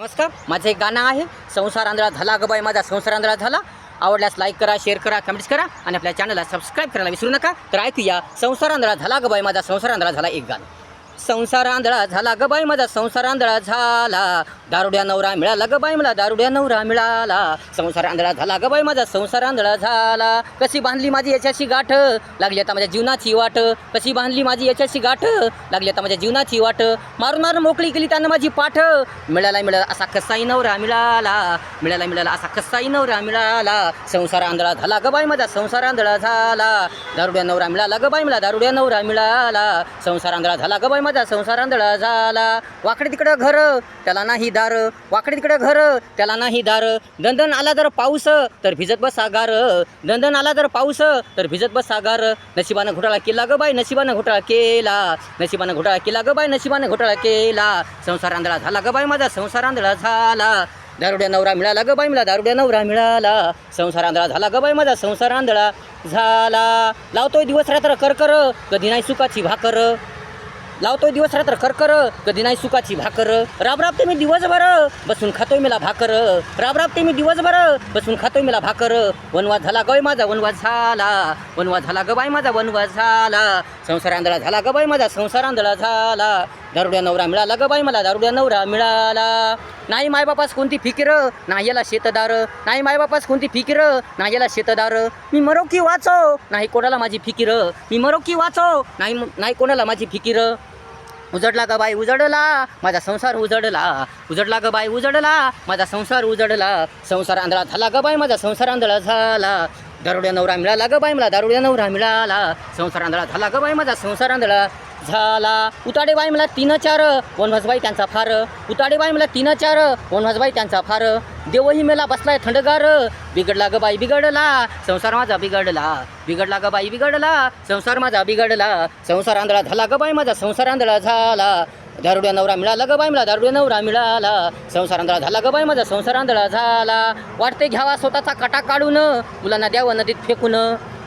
नमस्कार, माझं एक गाणं आहे. संसार आंधळा झाला ग बाई माझा, संसार आंधळा झाला. आवडल्यास लाईक करा, शेअर करा, कमेंट्स करा आणि आपल्या चॅनलला सबस्क्राईब करायला विसरू नका. तर ऐकूया संसार आंधळा झाला ग बाई माझा, संसार आंधळा झाला एक गाणं. संसार आंधळा झाला ग बाई माझा, संसार आंधळा झाला. दारुड्या नवरा मिळाला ग बाई मला, दारुड्या नवरा मिळाला. संसार आंधळा झाला ग बाई माझा, संसार आंधळा झाला. कशी बांधली माझी याच्याशी गाठ, लागली आता माझ्या जीवनाची वाट. कशी बांधली माझी याच्याशी गाठ, लागली आता माझ्या जीवनाची वाट. मारून मारून मोकळी केली त्यानं माझी पाठ. मिळाला असा कसाही नवरा मिळाला, मिळाला असा कसाही नवरा मिळाला. संसार आंधळा झाला ग बाई माझा, संसार आंधळा झाला. दारुड्या नवरा मिळाला ग बाई मला, दारुड्या नवरा मिळाला. संसार आंधळा झाला ग बाई माझा, संसार आंधळा झाला. वाकडे तिकडं घर त्याला नाही दार, वाकडे तिकडं घर त्याला नाही दार. दंदन आला जर पाऊस तर भिजत बसा गार, दंदन आला जर पाऊस तर भिजत बसा गार. नशिबानं घोटाळा केला ग बाई, नशिबानं घोटाळा केला. नशिबानं घोटाळा केला ग बाई, नशिबानं घोटाळा केला. संसार आंधळा झाला ग बाई माझा, संसार आंधळा झाला. दारुड्या नवरा मिळाला ग बाई मला, दारुड्या नवरा मिळाला. संसार आंधळा झाला ग बाई माझा, संसार आंधळा झाला. लावतोय दिवस रात्र करकर, कधी नाही सुखाची भाकर. लावतोय दिवस रात्र करकर, कधी नाही सुखाची भाकर. राबराबते मी दिवसभर बसून खातोय मला भाकर. राबराबते मी दिवसभर बसून खातोय मला भाकर. वनवास झाला गय माझा, वनवास झाला. वनवास झाला ग बाई माझा, वनवास झाला. संसार आंधळा झाला ग बाई माझा, संसार आंधळा झाला. दारुड्या नवरा मिळाला ग बाई मला, दारुड्या नवरा मिळाला. नाही मायबापास कोणती फिकीर, नाही याला शेतदार. नाही मायबापास कोणती फिकीर, नाही याला शेतदार. मी मरो की वाचो, नाही कोणाला माझी फिकीर. मी मरो की वाचो, नाही कोणाला माझी फिकीर. उजडला ग बाई उजडला, माझा संसार उजडला. उजडला ग बाई उजडला, माझा संसार उजडला. संसार आंधळा झाला ग बाई माझा, संसार आंधळा झाला. दारुड्या नवरा मिळाला ग बाई मला, दारुड्या नवरा मिळाला. संसार आंधळा झाला ग बाई माझा, संसार आंधळा झाला. उताडे बाई मला 3-4 वनवासबाई त्यांचा फार. उताडे बाई मला 3-4 वनवासबाई त्यांचा फार. देवही मेला बसलाय थंडगार, बिघडला ग बाई बिघडला, संसार माझा बिघडला. बिघडला ग बाई बिघडला, संसार माझा बिघडला. संसार आंधळा झाला ग बाई माझा, संसार आंधळा झाला. दारुड्या नवरा मिळाला ग बाई मला, दारुड्या नवरा मिळाला. संसार आंधळा झाला ग बाई माझा, संसार आंधळा झाला. वाटते घ्यावा स्वतःचा कटा काढून, मुलांना द्यावं नदीत फेकून.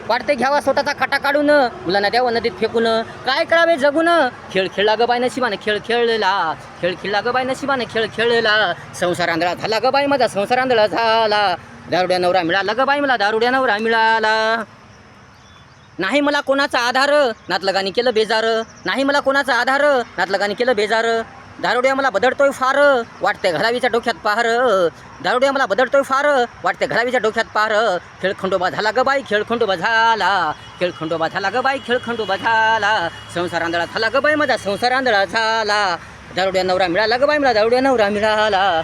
वाटते घ्यावा स्वतःचा कटा काढून, मुलांना द्यावं नदीत फेकून. काय करावे जगून, खेळ खेळला ग बाई नशिबाने खेळ खेळला. खेळ खेळला ग बाई नशिबाने खेळ खेळला. संसार आंधळा झाला ग बाई माझा, संसार आंधळा झाला. दारुड्या नवरा मिळाला ग बाई मला, दारुड्या नवरा मिळाला. नाही मला कोणाचा आधार, नातलगानी केलं बेजार. नाही मला कोणाचा आधार, नातलगानी केलं बेजार. दारुड्या मला बदलतोय फार, वाटते घरावीच्या डोक्यात पहार. दारुड्या मला बदलतोय फार, वाटते घरावीच्या डोक्यात पहार. खेळ खंडोबा झाला ग बाई, खेळ खंडोबा झाला. खेळ खंडोबा झाला ग बाई, खेळ खंडोबा झाला. संसार आंधळा झाला ग बाई माझा, संसार आंधळा झाला. दारुड्या नवरा मिळाला ग बाई मला, दारुड्या नवरा मिळाला.